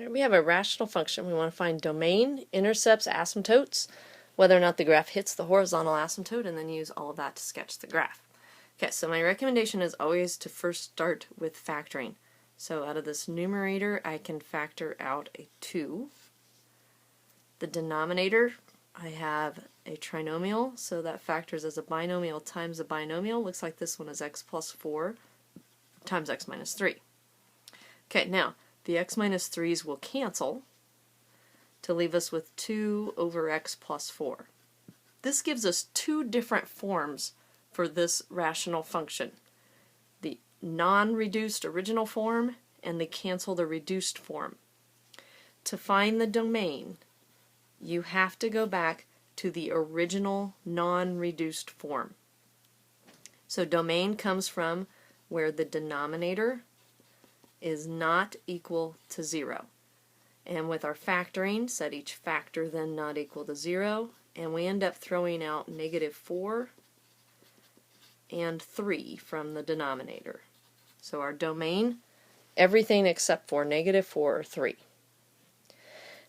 We have a rational function. We want to find domain, intercepts, asymptotes, whether or not the graph hits the horizontal asymptote, and then use all of that to sketch the graph. Okay, so my recommendation is always to first start with factoring. So out of this numerator, I can factor out a 2. The denominator, I have a trinomial, so that factors as a binomial times a binomial. Looks like this one is x plus 4 times x minus 3. Okay, now the x minus 3's will cancel to leave us with 2 over x plus 4. This gives us two different forms for this rational function. The non-reduced original form and the cancel the reduced form. To find the domain, you have to go back to the original non-reduced form. So domain comes from where the denominator is not equal to 0. And with our factoring, set each factor then not equal to 0, and we end up throwing out -4 and 3 from the denominator. So our domain, everything except for -4 or 3.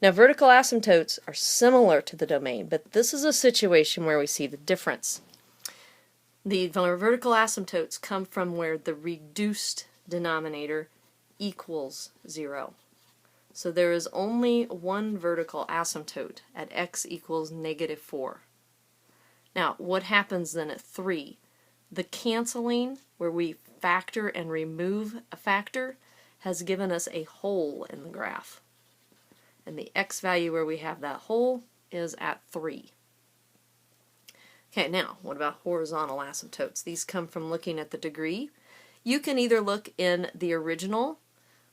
Now vertical asymptotes are similar to the domain, but this is a situation where we see the difference. The vertical asymptotes come from where the reduced denominator equals 0. So there is only one vertical asymptote at x equals -4. Now what happens then at 3? The canceling, where we factor and remove a factor, has given us a hole in the graph. And the x value where we have that hole is at 3. Okay, now what about horizontal asymptotes? These come from looking at the degree. You can either look in the original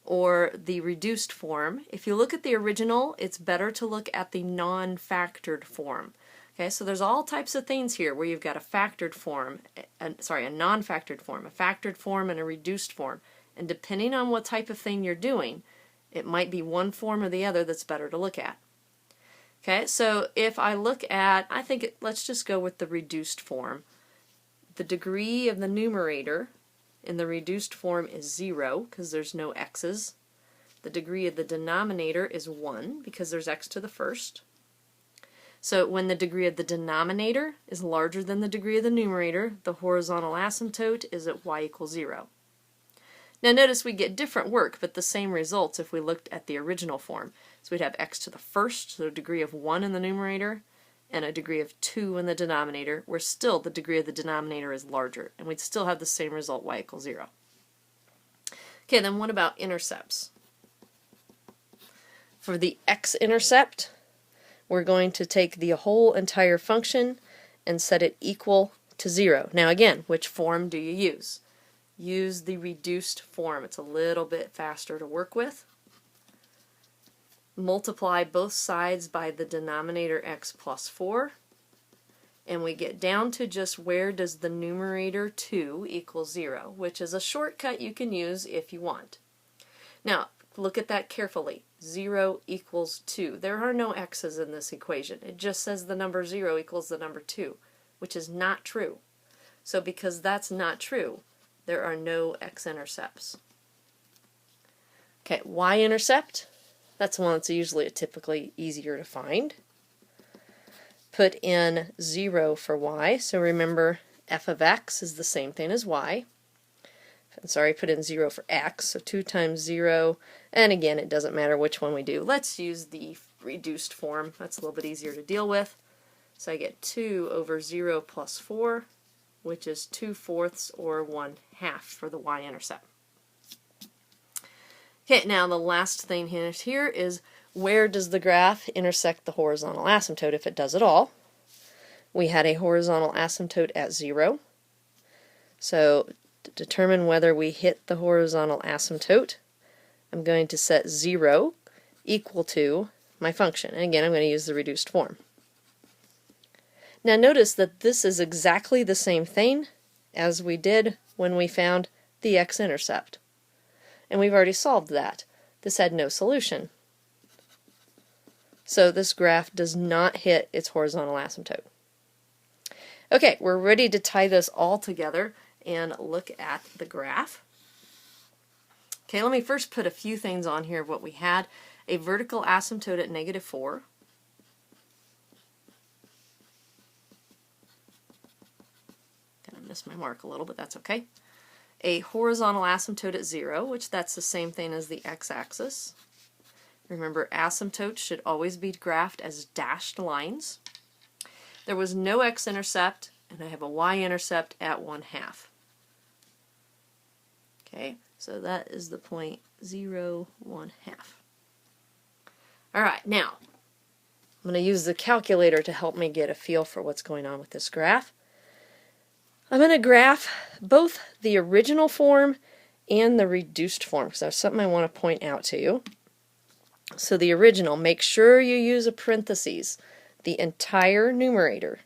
or the reduced form. If you look at the original, it's better to look at the non-factored form. Okay, so there's all types of things here where you've got a factored form, a non-factored form, a factored form, and a reduced form. And depending on what type of thing you're doing, it might be one form or the other that's better to look at. Okay, so if I look at, let's just go with the reduced form. The degree of the numerator in the reduced form is 0 because there's no x's. The degree of the denominator is 1 because there's x to the first. So when the degree of the denominator is larger than the degree of the numerator, the horizontal asymptote is at y equals 0. Now notice we get different work, but the same results if we looked at the original form. So we'd have x to the first, so a degree of 1 in the numerator, and a degree of 2 in the denominator, where still the degree of the denominator is larger, and we'd still have the same result, y equals 0. Okay, then what about intercepts? For the x-intercept, we're going to take the whole entire function and set it equal to 0. Now again, which form do you use? Use the reduced form. It's a little bit faster to work with. Multiply both sides by the denominator x plus 4, and we get down to just where does the numerator 2 equal 0, which is a shortcut you can use if you want. Now look at that carefully. 0 equals 2. There are no x's in this equation. It just says the number 0 equals the number 2, which is not true. So because that's not true, there are no x-intercepts. Okay, y-intercept, that's the one that's usually typically easier to find. Put in 0 for y, so remember f of x is the same thing as y. Put in 0 for x, so 2 times 0, and again it doesn't matter which one we do. Let's use the reduced form, that's a little bit easier to deal with. So I get 2 over 0 plus 4, which is 2/4 or 1/2 for the y-intercept. Okay, now the last thing here is where does the graph intersect the horizontal asymptote, if it does at all. We had a horizontal asymptote at 0. So to determine whether we hit the horizontal asymptote, I'm going to set 0 equal to my function. And again, I'm going to use the reduced form. Now notice that this is exactly the same thing as we did when we found the x-intercept. And we've already solved that. This had no solution. So this graph does not hit its horizontal asymptote. Okay, we're ready to tie this all together and look at the graph. Okay, let me first put a few things on here of what we had. a vertical asymptote at -4, kind of missed my mark a little, but that's okay, a horizontal asymptote at 0, which that's the same thing as the x-axis. Remember, asymptotes should always be graphed as dashed lines. There was no x-intercept, and I have a y-intercept at 1/2. Okay, so that is the point 0, 1/2. All right, now I'm going to use the calculator to help me get a feel for what's going on with this graph. I'm going to graph both the original form and the reduced form, because there's something I want to point out to you. So the original, make sure you use a parentheses, the entire numerator,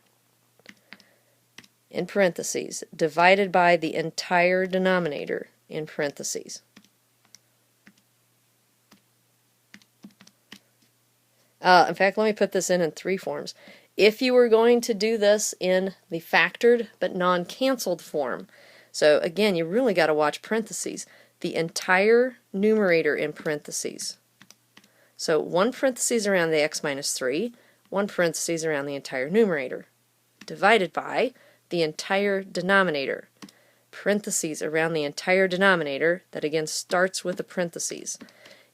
in parentheses, divided by the entire denominator, in parentheses. In fact, let me put this in 3 forms. If you were going to do this in the factored but non-canceled form, so again, you really got to watch parentheses, the entire numerator in parentheses. So 1 parentheses around the x minus 3, 1 parentheses around the entire numerator, divided by the entire denominator, parentheses around the entire denominator, that again starts with a parentheses.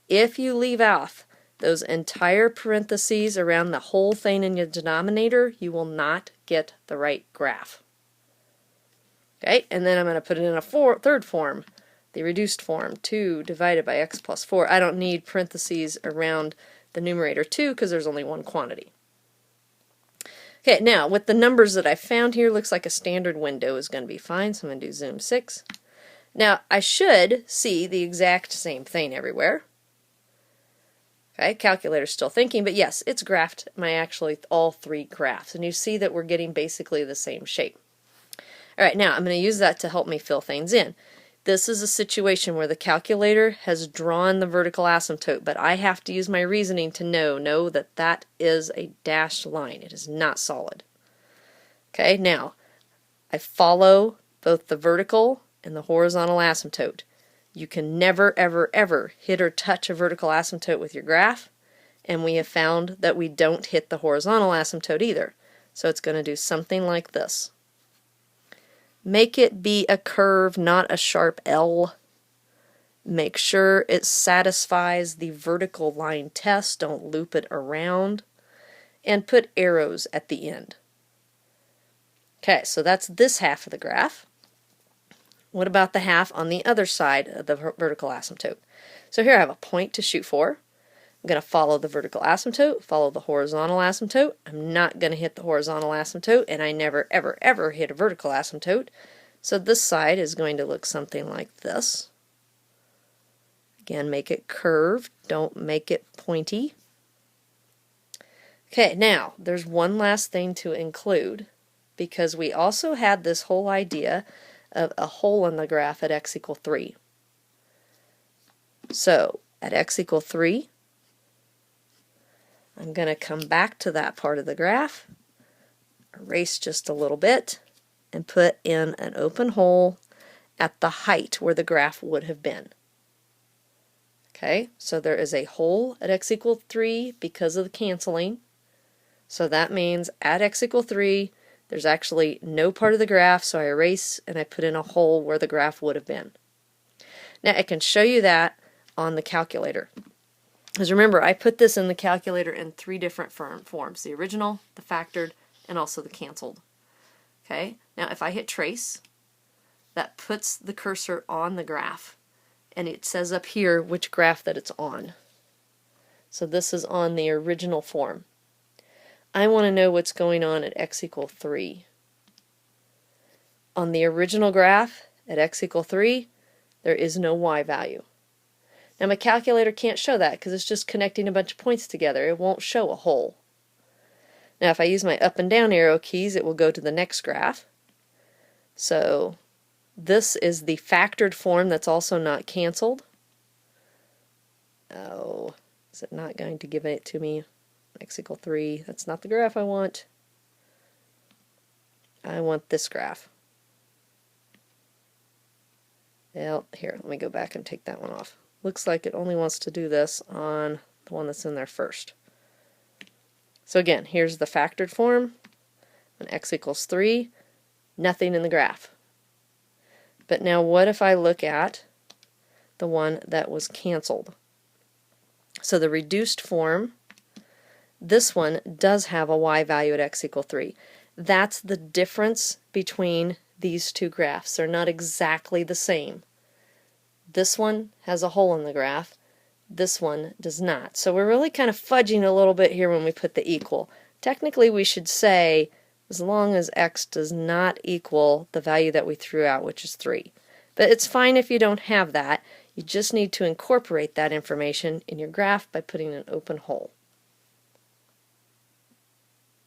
If you leave off those entire parentheses around the whole thing in your denominator, you will not get the right graph. Okay, and then I'm going to put it in a third form, the reduced form, 2 divided by x plus 4. I don't need parentheses around the numerator 2 because there's only one quantity. Okay, now with the numbers that I found here, looks like a standard window is going to be fine, so I'm going to do zoom 6. Now I should see the exact same thing everywhere. Okay, calculator's still thinking, but yes, it's graphed actually all 3 graphs, and you see that we're getting basically the same shape. Alright, now I'm going to use that to help me fill things in. This is a situation where the calculator has drawn the vertical asymptote, but I have to use my reasoning to know that that is a dashed line. It is not solid. Okay, now I follow both the vertical and the horizontal asymptote. You can never, ever, ever hit or touch a vertical asymptote with your graph, and we have found that we don't hit the horizontal asymptote either. So it's going to do something like this. Make it be a curve, not a sharp L. Make sure it satisfies the vertical line test. Don't loop it around. And put arrows at the end. Okay, so that's this half of the graph. What about the half on the other side of the vertical asymptote? So here I have a point to shoot for. I'm going to follow the vertical asymptote, follow the horizontal asymptote. I'm not going to hit the horizontal asymptote, and I never, ever, ever hit a vertical asymptote. So this side is going to look something like this. Again, make it curved, don't make it pointy. Okay, now there's one last thing to include, because we also had this whole idea of a hole in the graph at x equal 3. So at x equal 3, I'm going to come back to that part of the graph, erase just a little bit, and put in an open hole at the height where the graph would have been. Okay, so there is a hole at x equal 3 because of the canceling. So that means at x equal 3, there's actually no part of the graph, so I erase and I put in a hole where the graph would have been. Now I can show you that on the calculator. Because remember, I put this in the calculator in 3 different forms, the original, the factored, and also the canceled. Okay, now if I hit trace, that puts the cursor on the graph, and it says up here which graph that it's on. So this is on the original form. I want to know what's going on at x equal 3. On the original graph, at x equal 3, there is no y value. Now my calculator can't show that because it's just connecting a bunch of points together. It won't show a hole. Now if I use my up and down arrow keys, it will go to the next graph. So this is the factored form that's also not canceled. Oh, is it not going to give it to me? X equal 3. That's not the graph I want. I want this graph. Well, here, let me go back and take that one off. Looks like it only wants to do this on the the one that's in there first. So again, here's the factored form. When x equals 3, nothing in the graph. But now what if I look at the one that was canceled? So the reduced form, this one does have a y value at x equals 3. That's the difference between these two graphs. They're not exactly the same. This one has a hole in the graph. This one does not. So we're really kind of fudging a little bit here when we put the equal. Technically we should say as long as x does not equal the value that we threw out, which is 3. But it's fine if you don't have that. You just need to incorporate that information in your graph by putting an open hole.